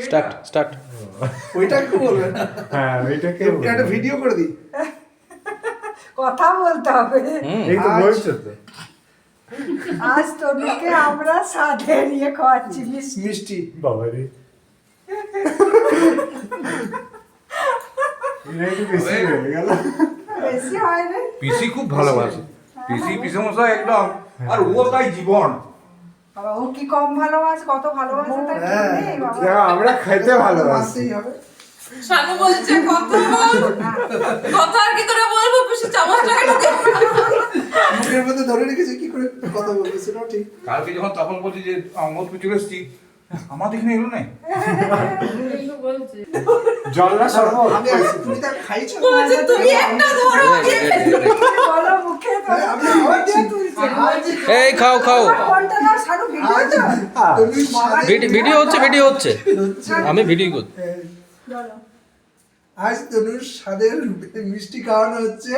Start start. ওইটাকে বলবেন? হ্যাঁ ওইটাকে একটা ভিডিও করে দিই। কথা বলতে হবে। এই তো বলছো তো। আজ তনুকে আমরা সাথে নিয়ে খাওয়াচ্ছি মিষ্টি। বাবারে এটা একটু বেশি হয়ে গেল। বেশি হয় রে। পিসি খুব ভালোবাসে, পিসি পিসমশাই একদম, আর ও তাই জীবন। বাবা ও কি কম ভালোবাসে, কত ভালোবাসে তার ঠিক নেই বাবা। দেখো, আমরা খেতে ভালোবাসি। মানতেই হবে। শানু বলছে কথা বল, কথা আর কি করে বলবো, পিসি চামচটাকে ঢুকে মুখের মধ্যে ধরে রেখেছে, কি করে কথা বলবে সেটাও ঠিক। কালকে যখন তখন বলছি যে আমার চলে এসছি, আমার দিকে এলো নাই। বলছে জল না শরবত। আমি তুমি তাকে খাইছো? বলছে তুমি একটা ধরো আগে। বলো মুখে তো আমি খাওয়াচ্ছি। এই খাও খাও। কোনটা না সারু ভিডিও তো ভিডিও হচ্ছে ভিডিও হচ্ছে, আমি ভিডিও করছি। বলো। আজ তনুর স্বাদের মিষ্টি খাওয়ানো হচ্ছে।